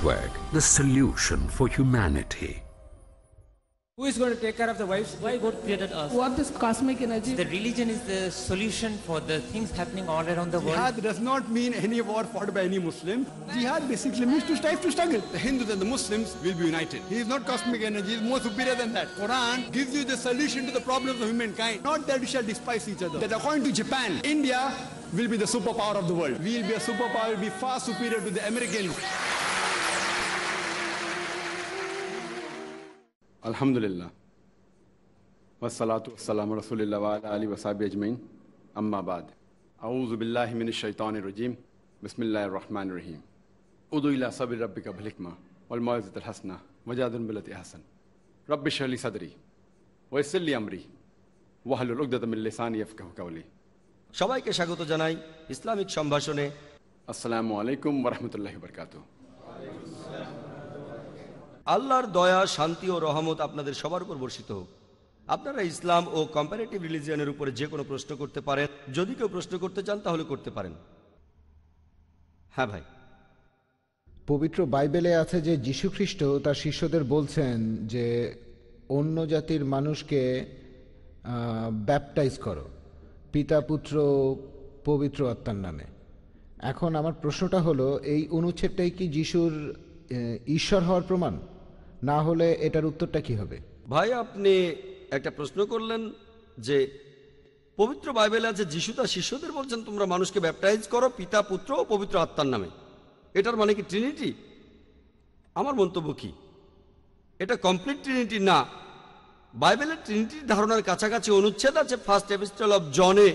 Network, the solution for humanity. Who is going to take care of the wives? Why God created us? What is cosmic energy? The religion is the solution for the things happening all around the world. Jihad does not mean any war fought by any Muslim. Jihad basically means to strive to struggle. The Hindus and the Muslims will be united. He is not cosmic energy, he is more superior than that. Quran gives you the solution to the problems of humankind. Not that we shall despise each other. That according to Japan, India will be the superpower of the world. We will be a superpower, will be far superior to the Americans. Alhamdulillah. Wassalatu wassalamu rasulillah wa ala alihi wa sahbihi ajmain. Amma ba'd. A'udhu billahi minash shaitanir rajim. Bismillahir rahmanir rahim. Udu ila sabri rabbika bil hikma wal mau'izatil hasana wajadil billati ahsan. Rabbi shrah li sadri wa yassir li amri wahlul 'uqdatam min lisani yafqahu qawli. সবাইকে স্বাগত জানাই Islamic সম্ভাষণে। আসসালামু আলাইকুম ওয়া রাহমাতুল্লাহি ওয়া বারাকাতুহু। আল্লাহর দয়া, শান্তি ও রহমত আপনাদের সবার উপর বর্ষিত হোক। আপনারা ইসলাম ও কম্পারেটিভ রিলিজিয়নের উপরে যে কোনো প্রশ্ন করতে পারেন। যদি কেউ প্রশ্ন করতে চান তাহলে করতে পারেন। হ্যাঁ ভাই, পবিত্র বাইবেলে আছে যে যীশুখ্রিস্ট তার শিষ্যদের বলছেন যে অন্য জাতির মানুষকে ব্যাপটাইজ করো পিতা পুত্র পবিত্র আত্মার নামে। এখন আমার প্রশ্নটা হলো, এই অনুচ্ছেদটাই কি যিশুর ঈশ্বর হওয়ার প্রমাণ? না হলে এটার উত্তরটা কি হবে? ভাই আপনি একটা প্রশ্ন করলেন যে পবিত্র বাইবেলে আছে যিশু তার শিষ্যদের বলছেন তোমরা মানুষকে ব্যাপটাইজ করো পিতা পুত্র ও পবিত্র আত্মার নামে। এটার মানে কি ট্রিনিটি? আমার মন্তব্য কি, এটা কমপ্লিট ট্রিনিটি না। বাইবেলের ট্রিনিটির ধারণার কাছাকাছি অনুচ্ছেদ আছে। ফার্স্ট এপিস্টল অফ জনে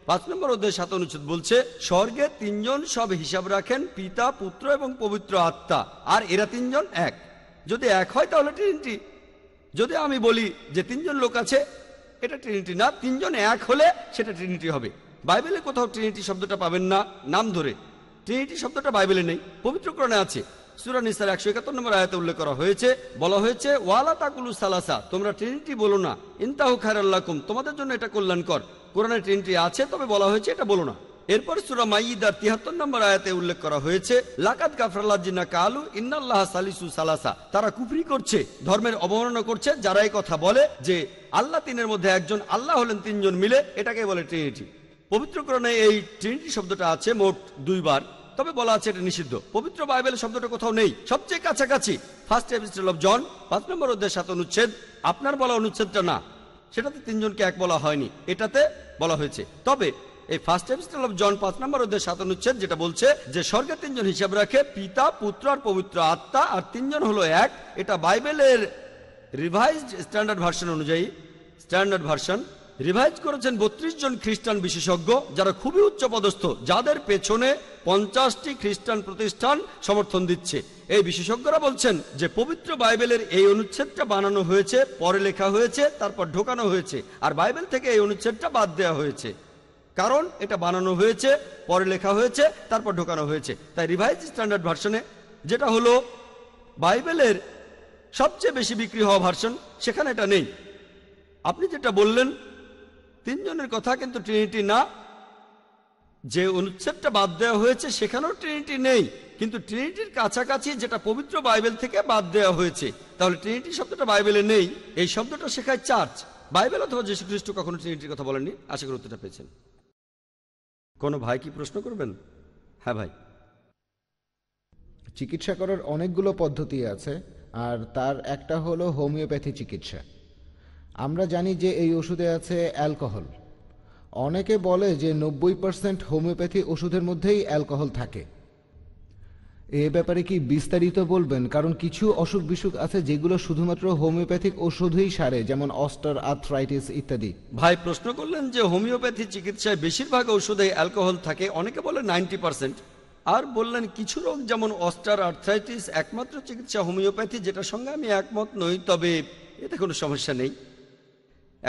5 নম্বর অধ্যায় 7 অনুচ্ছেদ বলছে স্বর্গে 3 জন সব হিসাব রাখেন, পিতা পুত্র এবং পবিত্র আত্মা, আর এরা 3 জন এক। যদি এক হয় তাহলে ট্রিনিটি। যদি আমি বলি যে 3 জন লোক আছে, এটা ট্রিনিটি না। 3 জন এক হলে সেটা ট্রিনিটি হবে। বাইবেলে কোথাও ট্রিনিটি শব্দটা পাবেন না নাম ধরে। ট্রিনিটি শব্দটা বাইবেলে নেই, পবিত্র কোরআনে আছে। সূরা নিসার 171 নম্বর আয়াতে উল্লেখ করা হয়েছে, বলা হয়েছে ওয়ালা তাকুলু সালাসা, তোমরা ট্রিনিটি বলো না, ইনতাহু খায়রাল লাকুম, তোমাদের জন্য এটা কল্যাণকর। কোরআনে ট্রিনিটি আছে, তবে বলা হয়েছে এটা বলো না। এরপর সূরা মাইদার 73 নম্বর আয়াতে উল্লেখ করা হয়েছে লাকাদ কাফারাল্লাযিনা কালু ইন্নাল্লাহা সালিসু সালাসা, তারা কুফরি করছে, ধর্মের অবমাননা করছে যারা এই কথা বলে যে আল্লাহ তিনের মধ্যে একজন, আল্লাহ হলেন 3 জন মিলে। এটাকে বলে ট্রিনিটি। পবিত্র কোরআনে এই ট্রিনিটি শব্দটা আছে মোট 2 বার, তবে বলা আছে এটা নিষিদ্ধ। পবিত্র বাইবেল শব্দটা কোথাও নেই। সবচেয়ে কাছাকাছি ফার্স্ট এপিস্টল অফ জন 5 নম্বর অধ্যায় 7 অনুচ্ছেদ, আপনার বলা অনুচ্ছেদটা না, সেটাতে 3 জনকে এক বলা হয়নি, এটাতে বলা হয়েছে। তবে এই ফার্স্ট এপিস্টল অফ জন 5 নম্বর অধ্যায় 7 অনুচ্ছেদ যেটা বলছে যে স্বর্গে 3 জন হিসাব রাখে, পিতা পুত্র আর পবিত্র আত্মা, আর 3 জন হলো এক, এটা বাইবেলের রিভাইজড স্ট্যান্ডার্ড ভার্সন অনুযায়ী, স্ট্যান্ডার্ড ভার্সন রিভাইজ করেছেন 32 জন খ্রিস্টান বিশেষজ্ঞ যারা খুবই উচ্চপদস্থ, যাদের পেছনে 50টি খ্রিস্টান প্রতিষ্ঠান সমর্থন দিচ্ছে। এই বিশেষজ্ঞরা বলছেন যে পবিত্র বাইবেলের এই অনুচ্ছেদটা বানানো হয়েছে, পরে লেখা হয়েছে, তারপর ঢোকানো হয়েছে, আর বাইবেল থেকে এই অনুচ্ছেদটা বাদ দেওয়া হয়েছে। কারণ এটা বানানো হয়েছে, পরে লেখা হয়েছে, তারপর ঢোকানো হয়েছে। তাই রিভাইজ স্ট্যান্ডার্ড ভার্সনে, যেটা হলো বাইবেলের সবচেয়ে বেশি বিক্রি হওয়া ভার্সন, সেখানে এটা নেই। আপনি যেটা বললেন 3 জনের কথা, কিন্তু ট্রিনিটি না। যে অনুচ্ছেদটা বাদ দেওয়া হয়েছে সেখানেও ট্রিনিটি নেই, কিন্তু ট্রিনিটির কাছাকাছি যেটা পবিত্র বাইবেল থেকে বাদ দেওয়া হয়েছে। তাহলে ট্রিনিটি শব্দটা বাইবেলে নেই, এই শব্দটা শেখায় চার্চ। বাইবেল অথবা যীশু খ্রিস্ট কখনো ট্রিনিটির কথা বলেননি। আশা করি উত্তরটা পেয়েছেন। কোনো ভাই কি প্রশ্ন করবেন? হ্যাঁ ভাই। চিকিৎসা করার অনেকগুলো পদ্ধতি আছে, আর তার একটা হলো হোমিওপ্যাথি চিকিৎসা। আমরা জানি যে এই ওষুধে আছে অ্যালকোহল। অনেকে বলে যে 90% হোমিওপ্যাথি ওষুধের মধ্যেই অ্যালকোহল থাকে। এ ব্যাপারে কি বিস্তারিত বলবেন? কারণ কিছু অসুখ বিসুখ আছে যেগুলো শুধুমাত্র হোমিওপ্যাথিক ওষুধেই সারে, যেমন অস্টার আর্থ্রাইটিস ইত্যাদি। ভাই প্রশ্ন করলেন যে হোমিওপ্যাথি চিকিৎসায় বেশিরভাগ ওষুধে অ্যালকোহল থাকে, অনেকে বলে 90%, আর বললেন কিছু রোগ যেমন অস্টার আর্থ্রাইটিস একমাত্র চিকিৎসা হোমিওপ্যাথি, যেটার সঙ্গে আমি একমত নই, তবে এতে কোনো সমস্যা নেই।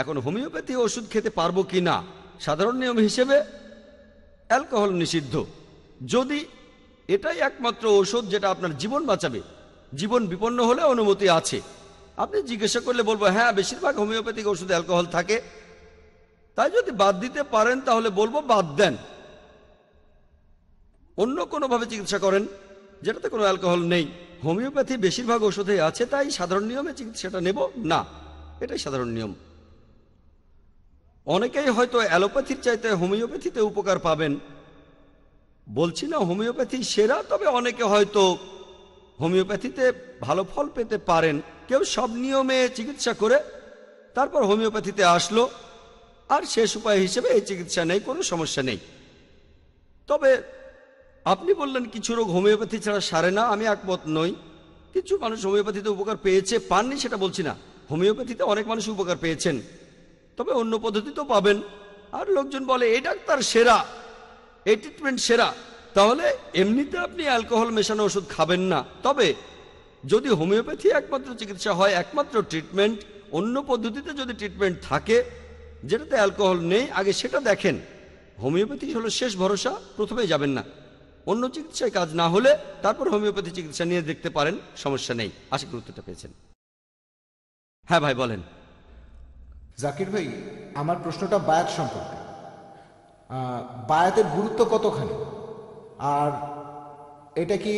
এখন হোমিওপ্যাথি ওষুধ খেতে পারবো কি না, সাধারণ নিয়ম হিসেবে অ্যালকোহল নিষিদ্ধ। যদি এটাই একমাত্র ওষুধ যেটা আপনার জীবন বাঁচাবে, জীবন বিপন্ন হলে অনুমতি আছে। আপনি জিজ্ঞাসা করলে বলবো হ্যাঁ বেশিরভাগ হোমিওপ্যাথিক ওষুধে অ্যালকোহল থাকে, তাই যদি বাদ দিতে পারেন তাহলে বলবো বাদ দেন, অন্য কোনোভাবে চিকিৎসা করেন যেটাতে কোনো অ্যালকোহল নেই। হোমিওপ্যাথি বেশিরভাগ ওষুধে আছে, তাই সাধারণ নিয়মে চিকিৎসাটা নেব না, এটাই সাধারণ নিয়ম। অনেকেই হয়তো অ্যালোপ্যাথির চাইতে হোমিওপ্যাথিতে উপকার পাবেন। বলছি না হোমিওপ্যাথি সেরা, তবে অনেকে হয়তো হোমিওপ্যাথিতে ভালো ফল পেতে পারেন। কেউ সব নিয়মে চিকিৎসা করে তারপর হোমিওপ্যাথিতে আসলো, আর শেষ উপায় হিসেবে এই চিকিৎসা নেই, কোনো সমস্যা নেই। তবে আপনি বললেন কিছু রোগ হোমিওপ্যাথি ছাড়া সারে না, আমি একমত নই। কিছু মানুষ হোমিওপ্যাথিতে উপকার পেয়েছে, পাননি সেটা বলছি না। হোমিওপ্যাথিতে অনেক মানুষ উপকার পেয়েছেন, তবে অন্য পদ্ধতিতেও পাবেন। আর লোকজন বলে এই ডাক্তার সেরা, এই ট্রিটমেন্ট সেরা, তাহলে এমনিতে আপনি অ্যালকোহল মেশানো ওষুধ খাবেন না। তবে যদি হোমিওপ্যাথি একমাত্র চিকিৎসা হয়, একমাত্র ট্রিটমেন্ট, অন্য পদ্ধতিতে যদি ট্রিটমেন্ট থাকে যেটাতে অ্যালকোহল নেই, আগে সেটা দেখেন। হোমিওপ্যাথি হলো শেষ ভরসা, প্রথমেই যাবেন না। অন্য চিকিৎসায় কাজ না হলে তারপর হোমিওপ্যাথি চিকিৎসা নিয়ে দেখতে পারেন, সমস্যা নেই। আশা করি উত্তরটা পেয়েছেন। হ্যাঁ ভাই বলেন। জাকির ভাই, আমার প্রশ্নটা বায়াত সম্পর্কে। বায়াতের গুরুত্ব কতখানি, আর এটা কি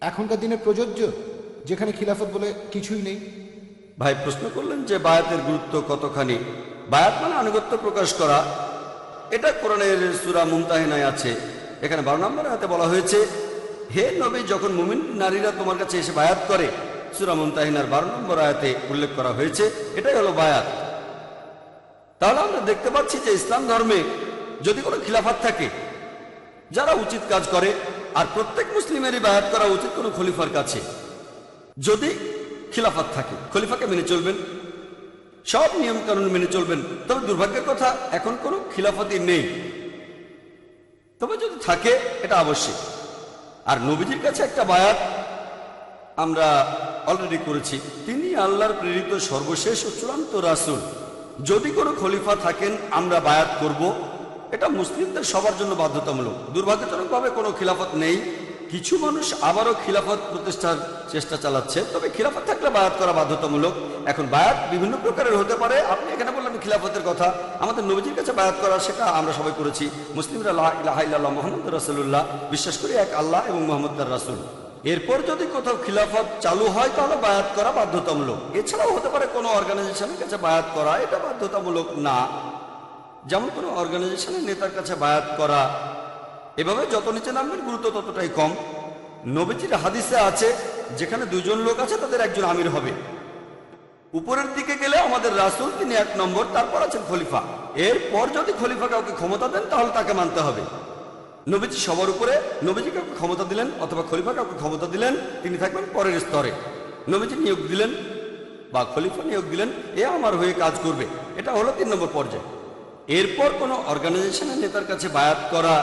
এখনকার দিনে প্রযোজ্য যেখানে খিলাফত বলে কিছুই নেই? ভাই প্রশ্ন করলেন যে বায়াতের গুরুত্ব কতখানি। বায়াত মানে আনুগত্য প্রকাশ করা, এটা কোরআনের সূরা মুমতাহিনায় আছে। এখানে 12 নম্বর আয়াতে বলা হয়েছে, হে নবী, যখন মুমিন নারীরা তোমার কাছে এসে বায়াত করে, সূরা মুমতাহিনার 12 নম্বর আয়াতে উল্লেখ করা হয়েছে, এটাই হলো বায়াত। তাহলে আমরা দেখতে পাচ্ছি যে ইসলাম ধর্মে যদি কোনো খিলাফত থাকে যারা উচিত কাজ করে, আর প্রত্যেক মুসলিমেরই বায়াত করা উচিত কোনো খলিফার কাছে। যদি খিলাফত থাকে, খলিফাকে মেনে চলবেন, সব নিয়ম কানুন মেনে চলবেন। তবে দুর্ভাগ্যের কথা, এখন কোনো খিলাফতই নেই। তবে যদি থাকে এটা আবশ্যক। আর নবীজির কাছে একটা বায়াত আমরা অলরেডি করেছি, তিনি আল্লাহর প্রেরিত সর্বশেষ ও চূড়ান্ত রাসূল। যদি কোনো খলিফা থাকেন আমরা বায়াত করব, এটা মুসলিমদের সবার জন্য বাধ্যতামূলক। দুর্ভাগ্যজনকভাবে কোনো খিলাফত নেই। কিছু মানুষ আবারও খিলাফত প্রতিষ্ঠার চেষ্টা চালাচ্ছে, তবে খিলাফত থাকলে বায়াত করা বাধ্যতামূলক। এখন বায়াত বিভিন্ন প্রকারের হতে পারে। আপনি এখানে বললেন খিলাফতের কথা, আমাদের নবীজির কাছে বায়াত করা সেটা আমরা সবাই করেছি। মুসলিমরা লা ইলাহা ইল্লাল্লাহ মুহাম্মাদুর রাসূলুল্লাহ বিশ্বাস করি এক আল্লাহ এবং মুহাম্মদ তার রাসূল। এরপর যদি কোথাও খিলাফত চালু হয় তাহলে বায়াত করা বাধ্যতামূলক। এছাড়াও হতে পারে কোনো অর্গানাইজেশনের কাছে বায়াত করা, এটা বাধ্যতামূলক না। যেমন কোনো অর্গানাইজেশনের নেতার কাছে বায়াত করা, এভাবে যত নিচে নামবেন গুরুত্ব ততটাই কম। নবীজির হাদিসে আছে যেখানে দুজন লোক আছে তাদের একজন আমির হবে। উপরের দিকে গেলে আমাদের রাসূল, তিনি 1 নম্বর, তারপর আছেন খলিফা। এরপর যদি খলিফা কাউকে ক্ষমতা দেন তাহলে তাকে মানতে হবে। নবীজি সবার উপরে, নবীজি কাউকে ক্ষমতা দিলেন অথবা খলিফা কাউকে ক্ষমতা দিলেন, তিনি থাকবেন পরের স্তরে। নবীজি নিয়োগ দিলেন বা খলিফা নিয়োগ দিলেন, এ আমার হয়ে কাজ করবে, এটা হলো 3 নম্বর পর্যায়ে। এরপর কোনো অর্গানাইজেশনের নেতার কাছে বায়াত করা,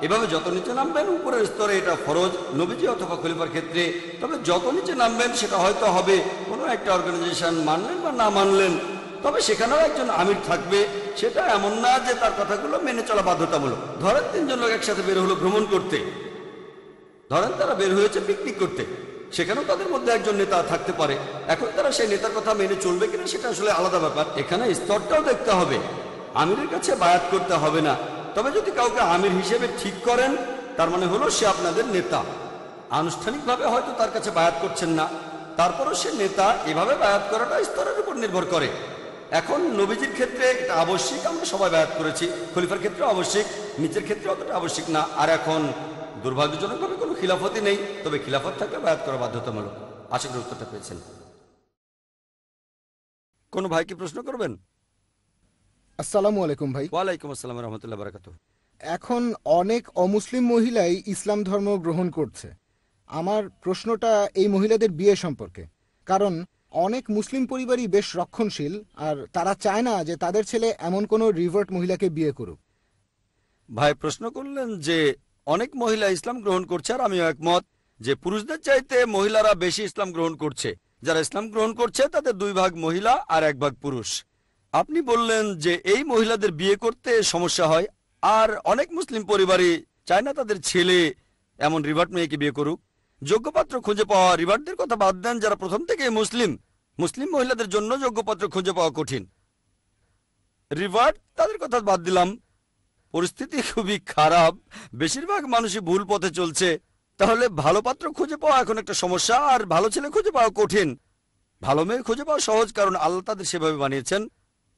এভাবে যত নিচে নামবেন উপরের স্তরে এটা ফরজ নবীজি অথবা খলিফার ক্ষেত্রে। তবে যত নিচে নামবেন সেটা হয়তো হবে কোনো একটা অর্গানাইজেশন মানলেন বা না মানলেন, তবে সেখানেও একজন আমির থাকবে। সেটা এমন না যে তার কথাগুলো মেনে চলা বাধ্যতামূলক। ধরেন 3 জন লোক একসাথে বের হলো ভ্রমণ করতে, ধরেন তারা বের হয়েছে পিকনিক করতে, সেখানেও তাদের মধ্যে একজন নেতা থাকতে পারে। এখন তারা সেই নেতার কথা মেনে চলবে কিনা সেটা আসলে আলাদা ব্যাপার। এখানে স্তরটাও দেখতে হবে। আমিরের কাছে বায়াত করতে হবে না, তবে যদি কাউকে আমির হিসেবে ঠিক করেন তার মানে হলো সে আপনাদের নেতা। আনুষ্ঠানিকভাবে হয়তো তার কাছে বায়াত করছেন না, তারপরও সে নেতা। এভাবে বায়াত করাটা স্তরের উপর নির্ভর করে। এখন নবীজির ক্ষেত্রে এটা আবশ্যিক, আমরা সবাই বায়াত করেছি। খলিফার ক্ষেত্রে আবশ্যিক, নিচের ক্ষেত্রে অতটা আবশ্যিক না। আর এখন দুর্ভাগ্যজনকভাবে কোনো খিলাফতই নেই, তবে খিলাফত থাকলে বায়াত করা বাধ্যতামূলক। আশা করি উত্তরটা পেয়েছেন। কোনো ভাই কি প্রশ্ন করবেন? আসসালামু আলাইকুম ভাই। ওয়ালাইকুম আসসালাম রহমতুল্লাহ বারাকাতুহু। এখন অনেক অমুসলিম মহিলাই ইসলাম ধর্ম গ্রহণ করছে। আমার প্রশ্নটা এই মহিলাদের বিয়ে সম্পর্কে, কারণ অনেক মুসলিম পরিবারই বেশ রক্ষণশীল, আর তারা চায় না যে তাদের ছেলে এমন কোনো রিভার্ট মহিলাকে বিয়ে করুক। ভাই প্রশ্ন করলেন যে অনেক মহিলা ইসলাম গ্রহণ করছে, আর আমিও একমত যে পুরুষদের চাইতে মহিলারা বেশি ইসলাম গ্রহণ করছে। যারা ইসলাম গ্রহণ করছে তাদের 2 ভাগ মহিলা আর 1 ভাগ পুরুষ। আপনি বললেন যে এই মহিলাদের বিয়ে করতে সমস্যা হয়, আর অনেক মুসলিম পরিবারই চায় না তাদের ছেলে এমন রিভার্ট মেয়েকে বিয়ে করুক। যোগ্যপাত্র খুঁজে পাওয়া, রিভার্টদের কথা বাদ দেন, যারা প্রথম থেকে মুসলিম মহিলাদের জন্য যোগ্যপাত্র খুঁজে পাওয়া কঠিন। রিভার্ট তাদের কথা বাদ দিলাম, পরিস্থিতি খুবই খারাপ, বেশিরভাগ মানুষই ভুল পথে চলছে। তাহলে ভালো পাত্র খুঁজে পাওয়া এখন একটা সমস্যা, আর ভালো ছেলে খুঁজে পাওয়া কঠিন। ভালো মেয়ে খুঁজে পাওয়া সহজ, কারণ আল্লাহ তাদের সেভাবে বানিয়েছেন,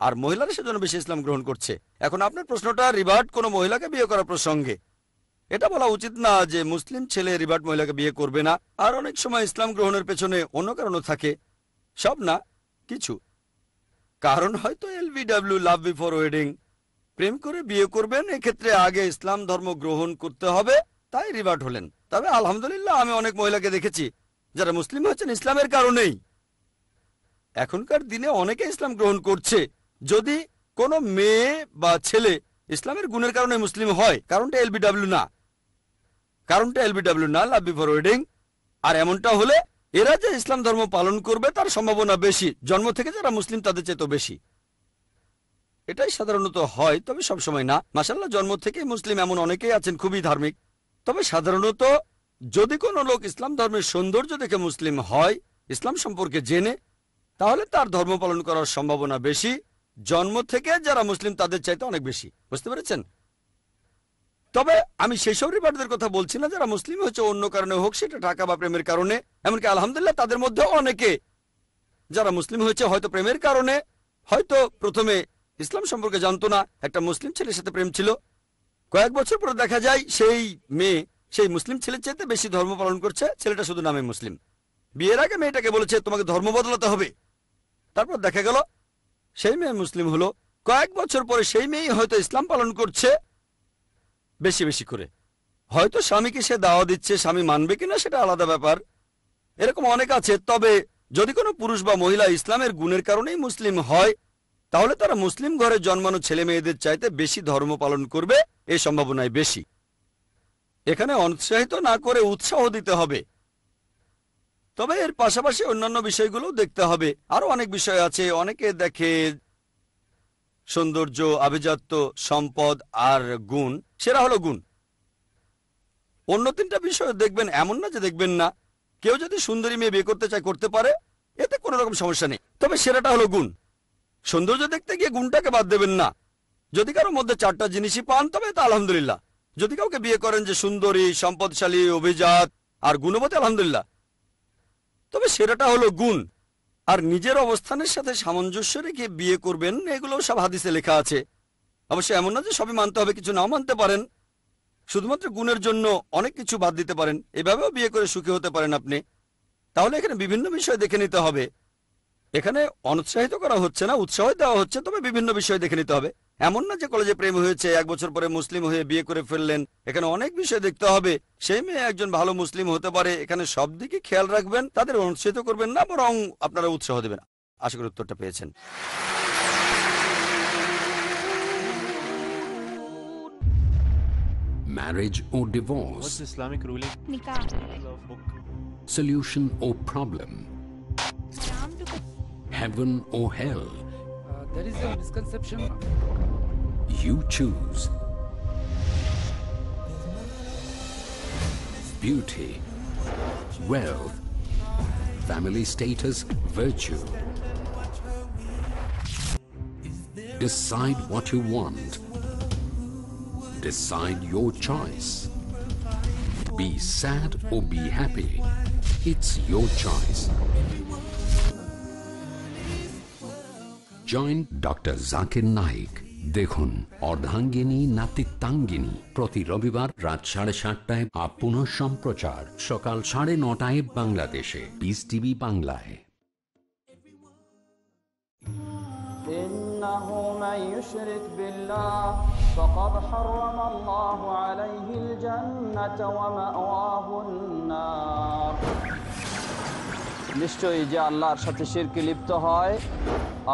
আর মহিলারা সেজন্য বেশি ইসলাম গ্রহণ করছে। এখন আপনার প্রশ্নটা রিভার্ট কোনো মহিলাকে বিয়ে করার প্রসঙ্গে। এটা বলা উচিত না যে মুসলিম ছেলে রিভার্ট মহিলাকে বিয়ে করবে না, আর অনেক সময় ইসলাম গ্রহণের পেছনে অন্য কারণও থাকে, সব না কিছু কারণ। হয়তো LBW, লাভ বিফোর ওয়েডিং, প্রেম করে বিয়ে করবেন, এক্ষেত্রে আগে ইসলাম ধর্ম গ্রহণ করতে হবে, তাই রিভার্ট হলেন। তবে আলহামদুলিল্লাহ আমি অনেক মহিলাকে দেখেছি যারা মুসলিম হচ্ছেন ইসলামের কারণেই। এখনকার দিনে অনেকে ইসলাম গ্রহণ করছে। যদি কোনো মেয়ে বা ছেলে ইসলামের গুণের কারণে মুসলিম হয়, কারণটা LBW না, লাভ বিফোর ওয়েডিং। আর এমনটা হলে এরা যে ইসলাম ধর্ম পালন করবে তার সম্ভাবনা বেশি, জন্ম থেকে যারা মুসলিম তাদের চেয়ে বেশি। এটাই সাধারণত হয়, তবে সবসময় না। মাশাআল্লাহ, জন্ম থেকে মুসলিম এমন অনেকেই আছেন খুবই ধার্মিক। তবে সাধারণত যদি কোনো লোক ইসলাম ধর্মের সৌন্দর্য দেখে মুসলিম হয়, ইসলাম সম্পর্কে জেনে, তাহলে তার ধর্ম পালন করার সম্ভাবনা বেশি, জন্ম থেকে যারা মুসলিম তাদের চাইতে অনেক বেশি। বুঝতে পেরেছেন? তবে আমি সেই সব রিভার্টদের কথা বলছি না যারা মুসলিম হচ্ছে অন্য কারণে হোক, সেটা টাকা বা প্রেমের কারণে। এমনকি আলহামদুলিল্লাহ তাদের মধ্যে অনেকে যারা মুসলিম হয়েছে হয়তো প্রেমের কারণে, হয়তো প্রথমে ইসলাম সম্পর্কে জানতো না, একটা মুসলিম ছেলের সাথে প্রেম ছিল, কয়েক বছর পরে দেখা যায় সেই মেয়ে সেই মুসলিম ছেলের চাইতে বেশি ধর্ম পালন করছে, ছেলেটা শুধু নামে মুসলিম। বিয়ের আগে মেয়েটাকে বলেছে তোমাকে ধর্ম বদলাতে হবে, তারপর দেখা গেল সেই মেয়ে মুসলিম হলো, কয়েক বছর পরে সেই মেয়ে হয়তো ইসলাম পালন করছে বেশি বেশি করে। হয়তো স্বামীকে সে দাওয়া দিচ্ছে, স্বামী মানবে কিনা সেটা আলাদা ব্যাপার, এরকম অনেক আছে। তবে যদি কোনো পুরুষ বা মহিলা ইসলামের গুণের কারণেই মুসলিম হয়, তাহলে তারা মুসলিম ঘরে জন্মানো ছেলে মেয়েদের চাইতে বেশি ধর্ম পালন করবে, এই সম্ভাবনাই বেশি। এখানে অনুৎসাহিত না করে উৎসাহ দিতে হবে। তবে এর পাশাপাশি অন্যান্য বিষয়গুলো দেখতে হবে। আরো অনেক বিষয় আছে। অনেকে দেখে সৌন্দর্য, আভিজাত্য, সম্পদ আর গুণ, সেরা হলো গুণ। অন্য তিনটা বিষয় দেখবেন, এমন না যে দেখবেন না। কেউ যদি সুন্দরী মেয়ে বিয়ে করতে চায় করতে পারে, এতে কোনো রকম সমস্যা নেই। তবে সেরাটা হলো গুণ। সৌন্দর্য দেখতে গিয়ে গুণটাকে বাদ দেবেন না। যদি কারোর মধ্যে চারটা জিনিসই পান তবে তা আলহামদুলিল্লাহ। যদি কাউকে বিয়ে করেন যে সুন্দরী, সম্পদশালী, অভিজাত আর গুণবতী, আলহামদুলিল্লাহ। তবে সেরাটা হলো গুণ। আর নিজের অবস্থানের সাথে সামঞ্জস্য রেখে বিয়ে করবেন, এগুলো সব হাদিসে লেখা আছে। অবশ্য এমন না যে সবই মানতে হবে, কিছু নাও মানতে পারেন। শুধুমাত্র গুণের জন্য অনেক কিছু বাদ দিতে পারেন, এভাবেও বিয়ে করে সুখী হতে পারেন আপনি। তাহলে এখানে বিভিন্ন বিষয় দেখে নিতে হবে। এখানে অনুৎসাহিত করা হচ্ছে না, উৎসাহ দেওয়া হচ্ছে, তবে বিভিন্ন বিষয় দেখে নিতে হবে। এমন না যে কলেজে প্রেম হয়েছে, এক বছর পরে মুসলিম হয়ে বিয়ে করে ফেললেন। এখানে অনেক বিষয় দেখতে হবে। সেই মেয়ে একজন ভালো মুসলিম হতে পারে, এখানে সব দিকে খেয়াল রাখবেন। তাদের অনুৎসাহিত করবেন না, বরং আপনারা উৎসাহ দেবেন। আশা করি উত্তরটা পেয়েছেন। Marriage or divorce? What's Islamic ruling? Nikah. Book. Solution or problem? Heaven or hell? There is a misconception. You choose. Beauty, wealth, family status, virtue. Decide what you want. Decide your choice. Be sad or be happy. It's your choice. Join Dr. Zakir Naik. দেখুন অর্ধাঙ্গিনী নাতিত্বাঙ্গিনী প্রতি রবিবার রাত 7:30টায়, পুনঃ সম্প্রচার সকাল 9:30 বাংলাদেশে, piece TV বাংলায়। إنه من يشرك بالله فقد حرم الله عليه الجنة ومأواه النار। নিশ্চয়ই যে আল্লাহর সাথে শিরকে লিপ্ত হয়,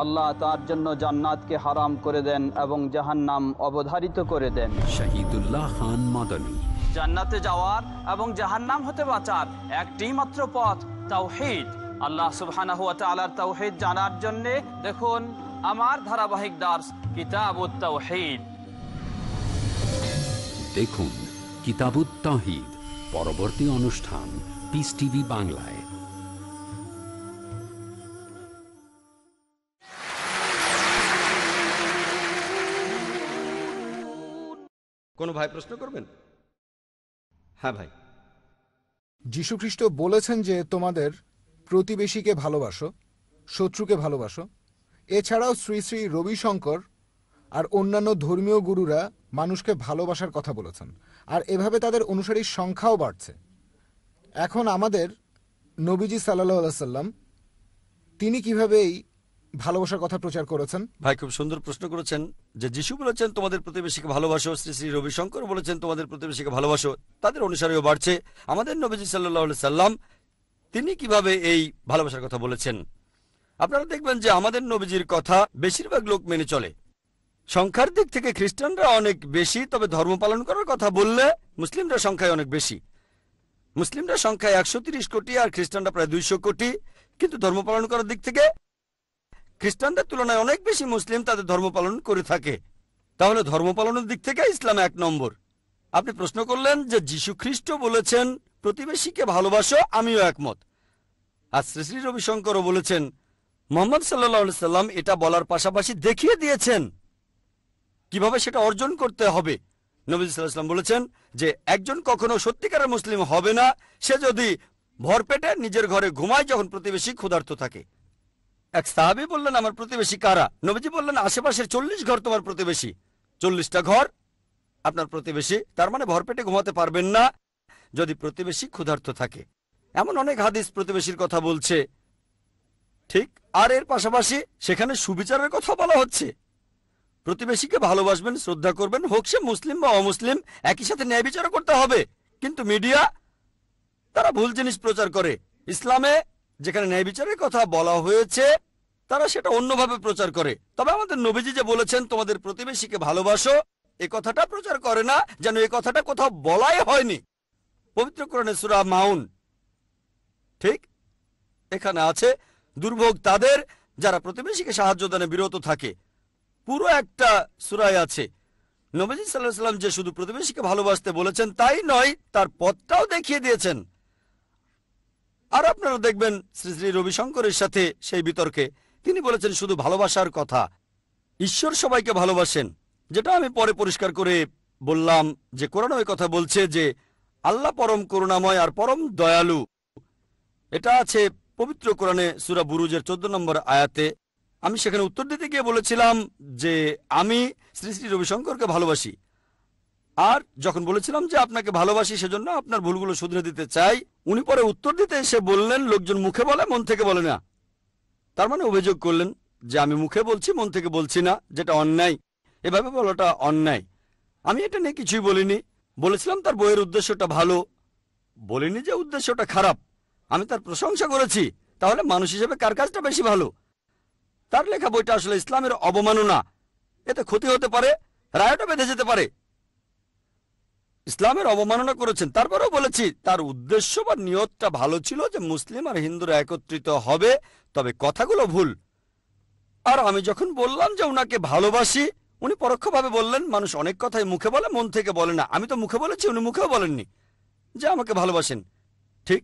আল্লাহ তার জন্য জান্নাতকে হারাম করে দেন এবং জাহান্নাম অবধারিত করে দেন। শহীদুল্লাহ খান মাদানী। জান্নাতে যাওয়ার এবং জাহান্নাম হতে বাঁচার একটি মাত্র পথ, তাওহীদ। আল্লাহ সুবহানাহু ওয়া তাআলার তাওহীদ জানার জন্য দেখুন আমার ধারাবাহিক দার্স কিতাবুত তাওহীদ। দেখুন কিতাবুত তাওহীদ পরবর্তী অনুষ্ঠান পিস টিভি বাংলায়। কোনো ভাই প্রশ্ন করবেন? হ্যাঁ ভাই। যীশুখ্রিস্ট বলেছেন যে তোমাদের প্রতিবেশীকে ভালোবাসো, শত্রুকে ভালোবাসো। এছাড়াও শ্রী শ্রী রবিশঙ্কর আর অন্যান্য ধর্মীয় গুরুরা মানুষকে ভালোবাসার কথা বলেছেন, আর এভাবে তাদের অনুসারীর সংখ্যাও বাড়ছে। এখন আমাদের নবীজি সাল্লাল্লাহু আলাইহি সাল্লাম তিনি কিভাবে এই ভালোবাসার কথা প্রচার করেছেন? ভাই খুব সুন্দর প্রশ্ন করেছেন যে যিশু বলেছেন তোমাদের প্রতিবেশীকে ভালোবাসো, শ্রী শ্রী রবিশঙ্কর বলেছেন তোমাদের প্রতিবেশীকে ভালোবাসো, তাদের অনুসারীও বাড়ছে। আমাদের নবীজি সাল্লাল্লাহু আলাইহি সাল্লাম তিনি কিভাবে এই ভালোবাসার কথা বলেছেন? আপনারা দেখবেন যে আমাদের নবীজির কথা বেশিরভাগ লোক মেনে চলে। সংখ্যার দিক থেকে খ্রিস্টানরা অনেক বেশি, তবে ধর্ম পালন করার কথা বললে মুসলিমরা সংখ্যায় অনেক বেশি। মুসলিমরা সংখ্যায় 130 কোটি আর খ্রিস্টানরা প্রায় 200 কোটি, কিন্তু ধর্ম পালন করার দিক থেকে খ্রিস্টানদের তুলনায় অনেক বেশি মুসলিম তাদের ধর্ম পালন করে থাকে। তাহলে ধর্ম পালনের দিক থেকে ইসলাম 1 নম্বর। আপনি প্রশ্ন করলেন যে যীশু খ্রিস্ট বলেছেন প্রতিবেশীকে ভালোবাসো, আমিও একমত। আর শ্রী শ্রী রবিশঙ্করও বলেছেন, মুহাম্মদ সাল্লাল্লাহু আলাইহি সাল্লাম এটা বলার পাশাপাশি দেখিয়ে দিয়েছেন কিভাবে সেটা অর্জন করতে হবে। নবী সাল্লাল্লাহু আলাইহি ওয়াসাল্লাম বলেছেন যে একজন কখনো সত্যিকারের মুসলিম হবে না সে যদি ভরপেটে নিজের ঘরে ঘুমায় যখন প্রতিবেশী ক্ষুধার্ত থাকে। এক সাহাবী বললেন, আমার প্রতিবেশী কারা? নবীজি বললেন, আশেপাশের 40 ঘর তোমার প্রতিবেশী। 40টা ঘর আপনার প্রতিবেশী। তার মানে ভরপেটে ঘুমাতে পারবেন না যদি প্রতিবেশী ক্ষুধার্ত থাকে। এমন অনেক হাদিস প্রতিবেশীর কথা বলছে, ঠিক। আর এর পাশাপাশি সেখানে সুবিচারের কথা বলা হচ্ছে। প্রতিবেশীকে ভালোবাসবেন, শ্রদ্ধা করবেন, হোক সে মুসলিম বা অমুসলিম, একই সাথে ন্যায় বিচারও করতে হবে। কিন্তু মিডিয়া তারা ভুল জিনিস প্রচার করে। ইসলামে যেখানে ন্যায় বিচারের কথা বলা হয়েছে তারা সেটা অন্যভাবে প্রচার করে। তবে আমাদের নবীজি যে বলেছেন তোমাদের প্রতিবেশীকে ভালোবাসো, এ কথাটা প্রচার করে না, যেন এই কথাটা কোথাও বলাই হয়নি। পবিত্র কোরআনে সূরা মাউন, ঠিক এখানে আছে, দুর্ভোগ তাদের যারা প্রতিবেশীকে সাহায্য দানে বিরত থাকে। পুরো একটা সূরায় আছে। নবীজি সাল্লাল্লাহু আলাইহি ওয়াসাল্লাম যে শুধু প্রতিবেশীকে ভালোবাসতে বলেছেন তাই নয়, তার পথটাও দেখিয়ে দিয়েছেন। আর আপনারা দেখবেন শ্রী শ্রী রবিশঙ্করের সাথে সেই বিতর্কে তিনি বলেছেন শুধু ভালোবাসার কথা। ঈশ্বর সবাইকে ভালোবাসেন, যেটা আমি পরে পরিষ্কার করে বললাম যে কোরআন ওই কথা বলছে যে আল্লাহ পরম করুণাময় আর পরম দয়ালু। এটা আছে পবিত্র কোরআনে সূরা বুরুজের 14 নম্বর আয়াতে। আমি সেখানে উত্তর দিতে গিয়ে বলেছিলাম যে আমি শ্রী শ্রী রবিশঙ্করকে ভালোবাসি, আর যখন বলেছিলাম যে আপনাকে ভালোবাসি সেজন্য আপনার ভুলগুলো শুধরে দিতে চাই, উনি পরে উত্তর দিতে এসে বললেন লোকজন মুখে বলে মন থেকে বলে না। তার মানে অভিযোগ করলেন যে আমি মুখে বলছি মন থেকে বলছি না, যেটা অন্যায়। এভাবে বলাটা অন্যায়। আমি এটা নিয়ে কিছুই বলিনি, বলেছিলাম তার বইয়ের উদ্দেশ্যটা ভালো, বলিনি যে উদ্দেশ্যটা খারাপ। আমি তার প্রশংসা করেছি। তাহলে মানুষ হিসেবে কার কাজটা বেশি ভালো? তার লেখা বইটা আসলে ইসলামের অবমাননা, এতে ক্ষতি হতে পারে, রায়টা বেঁধে যেতে পারে। ইসলামের অবমাননা করেছেন। তারপরেও বলেছি তার উদ্দেশ্য বা নিয়তটা ভালো ছিল যে মুসলিম আর হিন্দুরা একত্রিত হবে, তবে কথাগুলো ভুল। আর আমি যখন বললাম যে উনাকে ভালোবাসি, উনি পরোক্ষভাবে বললেন মানুষ অনেক কথাই মুখে বলে মন থেকে বলে না। আমি তো মুখে বলেছি, উনি মুখেও বলেননি যে আমাকে ভালোবাসেন, ঠিক।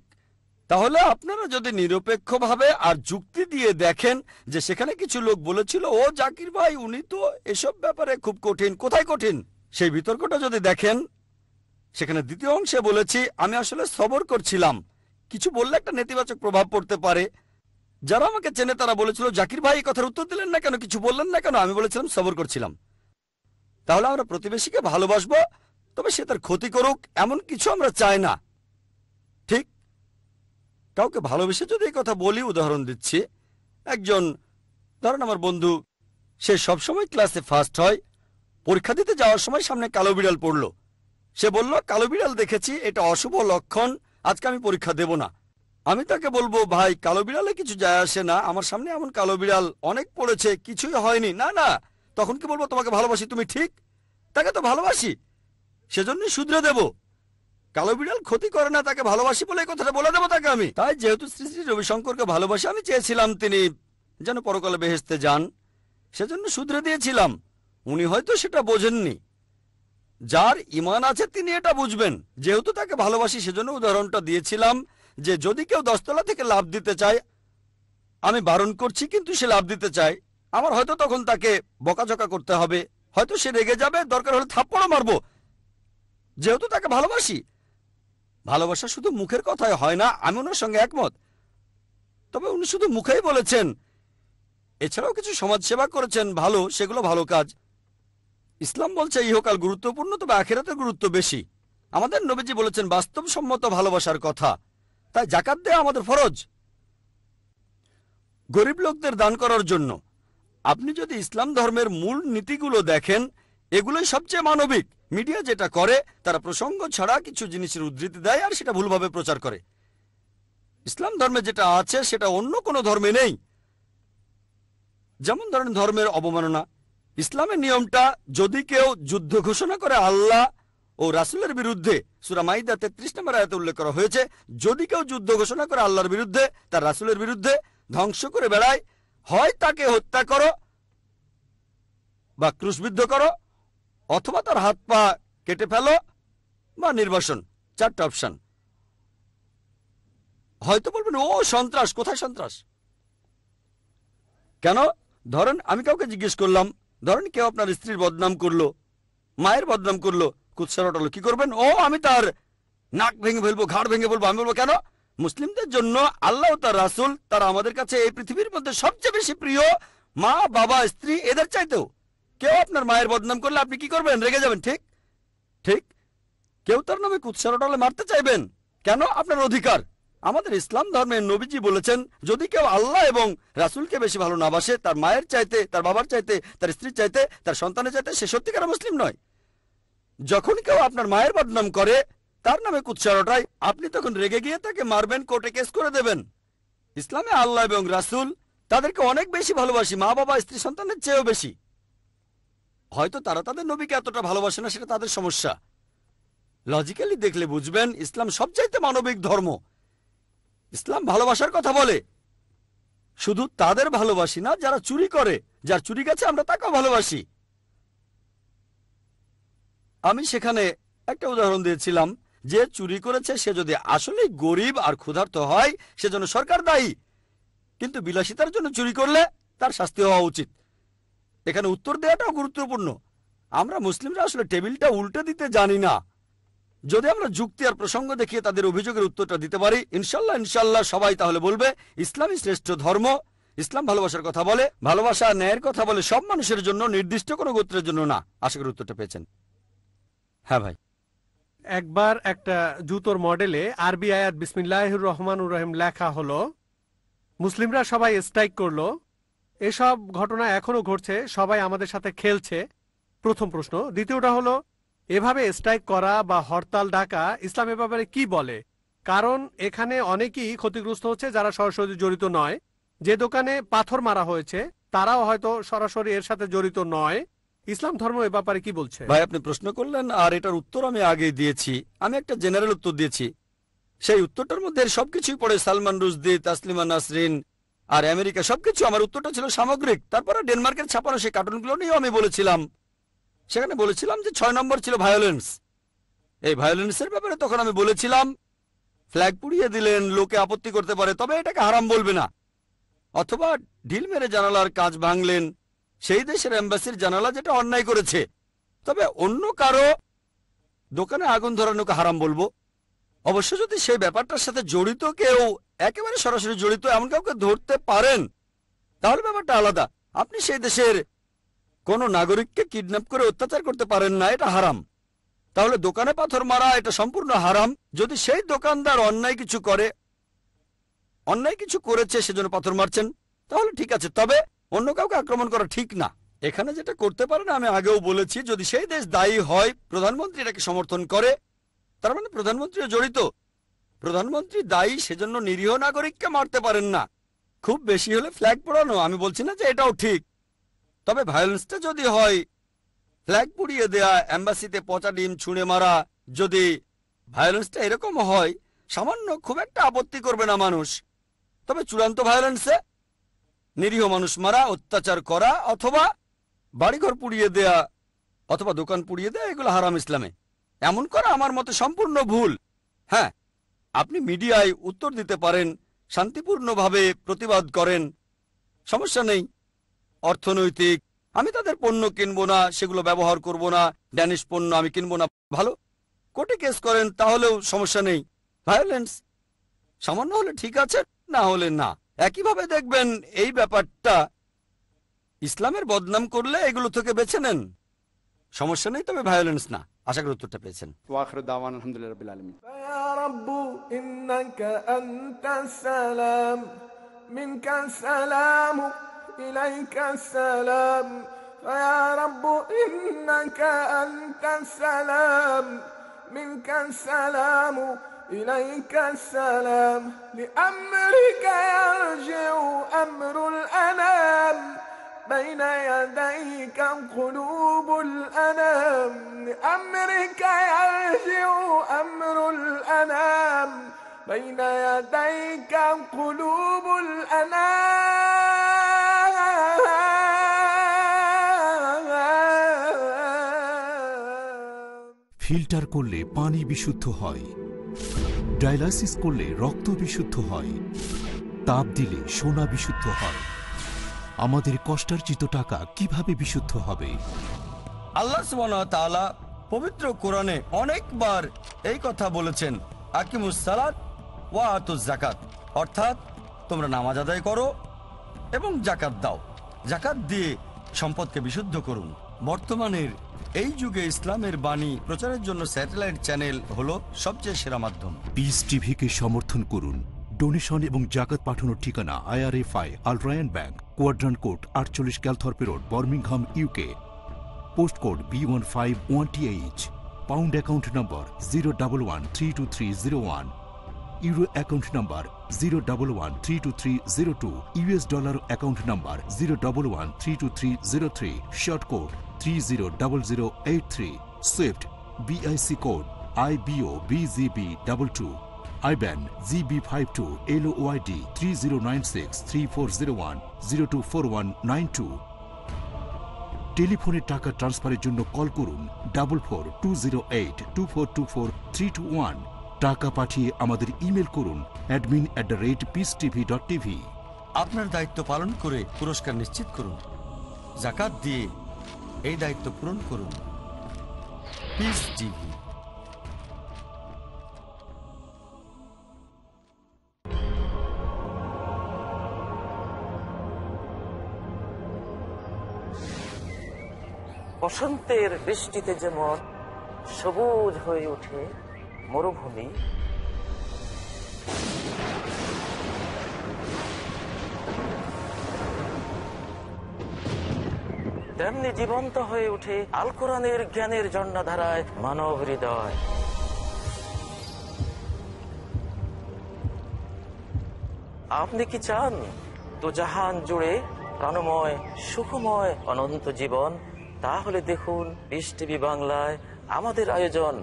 তাহলে আপনারা যদি নিরপেক্ষভাবে আর যুক্তি দিয়ে দেখেন যে সেখানে কিছু লোক বলেছিল ও জাকির ভাই উনি তো এসব ব্যাপারে খুব কঠিন, কোথায় কঠিন? সেই বিতর্কটা যদি দেখেন সেখানে দ্বিতীয় অংশে বলেছি আমি আসলে সবর করছিলাম। কিছু বললে একটা নেতিবাচক প্রভাব পড়তে পারে। যারা আমাকে চেনে তারা বলেছিল জাকির ভাই এই কথার উত্তর দিলেন না কেন, কিছু বললেন না কেন? আমি বলেছিলাম সবর করছিলাম। তাহলে আমরা প্রতিবেশীকে ভালোবাসবো, তবে সে তার ক্ষতি করুক এমন কিছু আমরা চাই না, ঠিক। কাউকে ভালোবেসে যদি এই কথা বলি, উদাহরণ দিচ্ছি, একজন ধরেন আমার বন্ধু, সে সবসময় ক্লাসে ফার্স্ট হয়, পরীক্ষা দিতে যাওয়ার সময় সামনে কালো বিড়াল পড়ল। সে বলল কালো বিড়াল দেখেছি, এটা অশুভ লক্ষণ, আজকে আমি পরীক্ষা দেব না। আমি তাকে বলবো ভাই কালো বিড়ালে কিছু যায় আসে না, আমার সামনে এমন কালো বিড়াল অনেক পড়েছে, কিছুই হয়নি। না না, তখন কি বলবো তোমাকে ভালোবাসি, তুমি ঠিক, তাকে তো ভালোবাসি, সেজন্যই শুধরে দেব। কালো বিড়াল ক্ষতি করে না, তাকে ভালোবাসি বলে এই কথাটা বলে দেবো তাকে আমি। তাই যেহেতু শ্রী শ্রী রবিশঙ্করকে ভালোবাসি, আমি চেয়েছিলাম তিনি যেন পরকালে বেহেশতে যান, সেজন্য শুধরে দিয়েছিলাম। উনি হয়তো সেটা বোঝেননি। যার ঈমান আছে তিনি এটা বুঝবেন। যেহেতু তাকে ভালোবাসি সেজন্য উদাহরণটা দিয়েছিলাম যে যদি কেউ 10 তলা থেকে লাফ দিতে চায়, আমি বারণ করছি কিন্তু সে লাফ দিতে চায়, আমার হয়তো তখন তাকে বকাঝকা করতে হবে, হয়তো সে রেগে যাবে, দরকার হলে থাপ্পড়ও মারবো, যেহেতু তাকে ভালোবাসি। ভালোবাসা শুধু মুখের কথায় হয় না, আমি ওনার সঙ্গে একমত। তবে উনি শুধু মুখেই বলেছেন, এছাড়াও কিছু সমাজসেবা করেছেন ভালো, সেগুলো ভালো কাজ। ইসলাম বলছে ইহকাল গুরুত্বপূর্ণ, তবে আখিরাতের গুরুত্ব বেশি। আমাদের নবীজি বলেছেন বাস্তবসম্মত ভালোবাসার কথা, তাই যাকাত দেওয়া আমাদের ফরজ। গরিব লোকদের দান করার জন্য। আপনি যদি ইসলাম ধর্মের মূল নীতিগুলো দেখেন, এগুলোই সবচেয়ে মানবিক। মিডিয়া যেটা করে, তারা প্রসঙ্গ ছাড়া কিছু জিনিসের উদ্ধৃতি দেয় আর সেটা ভুলভাবে প্রচার করে। ইসলাম ধর্মে যেটা আছে সেটা অন্য কোনো ধর্মে নেই। যেমন ধরেন ধর্মের অবমাননা। ইসলামের নিয়মটা, যদি কেউ যুদ্ধ ঘোষণা করে আল্লাহ ও রাসূলের বিরুদ্ধে, সূরা মাইদা 33 নম্বর আয়াতে উল্লেখ করা হয়েছে, যদি কেউ যুদ্ধ ঘোষণা করে আল্লাহর বিরুদ্ধে, তার রাসূলের বিরুদ্ধে, ধ্বংস করে বেড়ায়, হয় তাকে হত্যা করো বা ক্রুশবিদ্ধ করো, অথবা তার হাত পা কেটে ফেলো বা নির্বাসন। 4টা অপশন। হয়তো বলবেন, ও সন্ত্রাস, কোথায় সন্ত্রাস? কেন? ধরেন আমি কাউকে জিজ্ঞেস করলাম, ধরেন কেউ আপনার স্ত্রীর বদনাম করলো, মায়ের বদনাম করলো, কুৎসা রটালো, কি করবেন? ও আমি তার নাক ভেঙে ফেলবো, ঘাড় ভেঙে ফেলবো। আমি বলবো, কেন? মুসলিমদের জন্য আল্লাহ ও তার রাসূল, তারা আমাদের কাছে এই পৃথিবীর মধ্যে সবচেয়ে বেশি প্রিয়, মা বাবা স্ত্রী এদের চাইতেও। কেউ আপনার মায়ের বদনাম করলে আপনি কি করবেন? রেগে যাবেন, ঠিক ঠিক। কেউ তার নামে কুৎসা রটালে মারতে চাইবেন, কেন? আপনার অধিকার। আমাদের ইসলাম ধর্মের নবীজি বলেছেন, যদি কেউ আল্লাহ এবং রাসূলকে বেশি ভালো না বাসে, তার মায়ের চাইতে, তার বাবার চাইতে, তার স্ত্রীর চাইতে, তার সন্তানের চাইতে, সে সত্যিকার মুসলিম নয়। যখন কেউ আপনার মায়ের বদনাম করে, তার নামে কুৎসা রটায়, আপনি তখন রেগে গিয়ে তাকে মারবেন, কোর্টে কেস করে দেবেন। ইসলামে আল্লাহ এবং রাসূল তাদেরকে অনেক বেশি ভালোবাসি, মা বাবা স্ত্রী সন্তানের চেয়েও বেশি। হয়তো তারা তাদের নবীকে এতটা ভালোবাসে না, সেটা তাদের সমস্যা। লজিক্যালি দেখলে বুঝবেন ইসলাম সবচাইতে মানবিক ধর্ম। ইসলাম ভালোবাসার কথা বলে, শুধু তাদের ভালোবাসি না যারা চুরি করে। যার চুরি গেছে আমরা তাকেও ভালোবাসি। আমি সেখানে একটা উদাহরণ দিয়েছিলাম, যে চুরি করেছে সে যদি আসলে গরিব আর ক্ষুধার্ত হয়, সেজন্য সরকার দায়ী, কিন্তু বিলাসিতার জন্য চুরি করলে তার শাস্তি হওয়া উচিত। এখানে উত্তর দেওয়াটাও গুরুত্বপূর্ণ। আমরা মুসলিমরা আসলে টেবিলটা উল্টে দিতে জানি না। যদি আমরা যুক্তি আর প্রসঙ্গ দেখিয়ে তাদের অভিযোগের উত্তরটা দিতে পারি, ইনশাল্লাহ সবাই তাহলে বলবে ইসলামই শ্রেষ্ঠ ধর্ম। ইসলাম ভালোবাসার কথা বলে, ভালোবাসা ন্যায়ের কথা বলে, সব মানুষের জন্য, নির্দিষ্ট কোনো গোত্রের জন্য না। আশা করি উত্তরটা পেয়েছেন। হ্যাঁ ভাই। একবার একটা জুতোর মডেলে আরবি আয়াত বিসমিল্লাহির রহমানুর রহিম লেখা হলো, মুসলিমরা সবাই স্ট্রাইক করলো। এসব ঘটনা এখনো ঘটছে, সবাই আমাদের সাথে খেলছে। প্রথম প্রশ্ন। দ্বিতীয়টা হলো, এভাবে স্ট্রাইক করা বা হরতাল ডাকা ইসলামের ব্যাপারে কি বলে? কারণ এখানে অনেকেই ক্ষতিগ্রস্ত হচ্ছে যারা সরাসরি জড়িত নয়। যে দোকানে পাথর মারা হয়েছে তারাও হয়তো সরাসরি এর সাথে জড়িত নয়। ইসলাম ধর্ম এ ব্যাপারে কি বলছে? ভাই আপনি প্রশ্ন করলেন আর এটার উত্তর আমি আগেই দিয়েছি। আমি একটা জেনারেল উত্তর দিয়েছি। সেই উত্তরটার মধ্যে সবকিছুই পড়ে, সালমান রুশদি, তাসলিমা নাসরিন আর আমেরিকা, সবকিছু। আমার উত্তরটা ছিল সামগ্রিক। তারপরে ডেনমার্কের ছাপানো সেই কার্টুনগুলো নিয়েও আমি বলেছিলাম। সেখানে বলেছিলাম যে 6 নম্বর ছিল ভায়োলেন্স। এই ভায়োলেন্সের ব্যাপারে তখন আমি বলেছিলাম, ফ্ল্যাগ পুড়িয়ে দিলেন, লোকে আপত্তি করতে পারে, তবে এটাকে হারাম বলবে না। অথবা ঢিল মেরে জানালার কাঁচ ভাঙলেন, সেই দেশের এম্বাসির জানালা, যেটা অন্যায় করেছে, তবে অন্য কারো দোকানে আগুন ধরানোকে হারাম বলবো। অবশ্য যদি সেই ব্যাপারটার সাথে জড়িত কেউ, একেবারে সরাসরি জড়িত এমন কাউকে ধরতে পারেন, তাহলে ব্যাপারটা আলাদা। আপনি সেই দেশের কোনো নাগরিককে কিডন্যাপ করে অত্যাচার করতে পারেন না, এটা হারাম। তাহলে দোকানে পাথর মারা এটা সম্পূর্ণ হারাম। যদি সেই দোকানদার অন্যায় কিছু করে, অন্যায় কিছু করেছে সেজন্য পাথর মারছেন, তাহলে ঠিক আছে। তবে অন্য কাউকে আক্রমণ করা ঠিক না। এখানে যেটা করতে পারে না, আমি আগেও বলেছি, যদি সেই দেশ দায়ী হয়, প্রধানমন্ত্রী এটাকে সমর্থন করে, তার মানে প্রধানমন্ত্রীও জড়িত। প্রধানমন্ত্রী দায়ী, সেজন্য নিরীহ নাগরিককে মারতে পারেন না। খুব বেশি হলে ফ্ল্যাগ পোড়ানো। আমি বলছি না যে এটাও ঠিক, তবে ভায়োলেন্সটা যদি হয়, ফ্ল্যাগ পুড়িয়ে দেয়া, এম্বাসিতে পচা ডিম ছুঁড়ে মারা, যদি ভায়োলেন্সটা এরকম হয়, সামান্য খুব একটা আপত্তি করবে না মানুষ। তবে চূড়ান্ত ভায়োলেন্সে নিরীহ মানুষ মারা, অত্যাচার করা, অথবা বাড়িঘর পুড়িয়ে দেয়া, অথবা দোকান পুড়িয়ে দেয়া, এগুলো হারাম ইসলামে। এমন করা আমার মতে সম্পূর্ণ ভুল। হ্যাঁ, আপনি মিডিয়ায় উত্তর দিতে পারেন, শান্তিপূর্ণভাবে প্রতিবাদ করেন, সমস্যা নেই। অর্থনৈতিক, আমি তাদের পণ্য কিনবো না, সেগুলো ব্যবহার করব না, ড্যানিশ পণ্য আমি কিনবো না, ভালো। কোর্টে কেস করেন, তাহলেও সমস্যা নেই। ভায়োলেন্স সামান্য হলে ঠিক আছে, না হলে না। একইভাবে দেখবেন এই ব্যাপারটা ইসলামের বদনাম করলে এগুলো থেকে বেছে নেন, সমস্যা নেই, তবে ভায়োলেন্স না। আশা করি উত্তরটা পেয়েছেন। ওয়াখির দাওয়ানা আলহামদুলিল্লাহি রাব্বিল আলামিন। ইয়া রাব্বু ইন্নাকা আনতাস সালাম মিনকাস সালাম ইলাইকাস সালাম ইয়া রাব্বু ইন্নাকা আনতাস সালাম মিনকাস সালাম ইলাইকাস সালাম লিআমরিকা ইয়ারজিউ আমরুল আনাম بين يديك قلوب الأنام لأمرك يرجع أمر الأنام بين يديك قلوب الأنام। ফিল্টার করলে পানি বিশুদ্ধ হয়, ডায়ালাইসিস করলে রক্ত বিশুদ্ধ হয়, তাপ দিলে সোনা বিশুদ্ধ হয়। আমাদের কষ্টার্জিত টাকা কিভাবে বিশুদ্ধ হবে? আল্লাহ সুবহানাহু ওয়া তাআলা পবিত্র কোরআনে অনেকবার এই কথা বলেছেন, আকিমুস সালাত ওয়া আতুজ যাকাত, অর্থাৎ তোমরা নামাজ আদায় করো এবং যাকাত দাও। যাকাত দিয়ে সম্পদকে বিশুদ্ধ করুন। বর্তমানের এই যুগে ইসলামের বাণী প্রচারের জন্য স্যাটেলাইট চ্যানেল হলো সবচেয়ে সেরা মাধ্যম। পিস টিভিকে সমর্থন করুন। ডোনেশন এবং জাকাত পাঠানোর ঠিকানা IRFI আল Ryan bank, quadrant code 48 Calthorpe road, Birmingham, UK। Post code B151TH। Pound account number 011323001, euro account number 011323002, US dollar account number 011323003, short code 300083, Swift BIC code IBOBZB22, IBAN GB52 LOYD 30963401 024192। টেলিফোনে টাকা ট্রান্সফারের জন্য call করুন 442082424321। টাকা পাঠিয়ে আমাদের email করুন admin@peacetv.tv। আপনার দায়িত্ব পালন করে পুরস্কার নিশ্চিত করুন। যাকাত দিয়ে এই দায়িত্ব পূরণ করুন। Piece TV. বসন্তের বৃষ্টিতে যেমন সবুজ হয়ে ওঠে মরুভূমি, তেমনি জীবন্ত হয়ে ওঠে আল কোরআনের জ্ঞানের ঝর্ণাধারায় মানব হৃদয়। আপনি কি চান তো জাহান জুড়ে প্রাণময় সুখময় অনন্ত জীবন? তাহলে দেখুন পিস টিভি বাংলায় আমাদের আয়োজন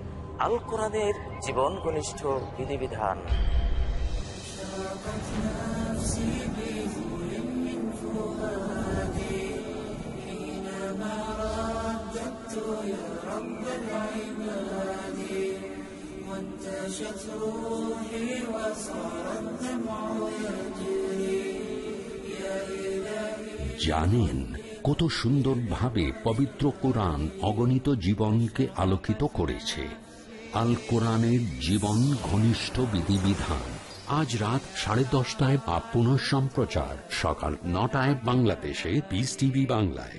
আল কোরআনের জীবন ঘনিষ্ঠ বিধিবিধান। জানেন কত সুন্দরভাবে পবিত্র কোরআন অগণিত জীবনকে আলোকিত করেছে। আল কোরআনের জীবন ঘনিষ্ঠ বিধিবিধান আজ রাত 10:30 বা পুনঃ সম্প্রচার সকাল 9টায় বাংলাদেশে পিস টিভি বাংলায়।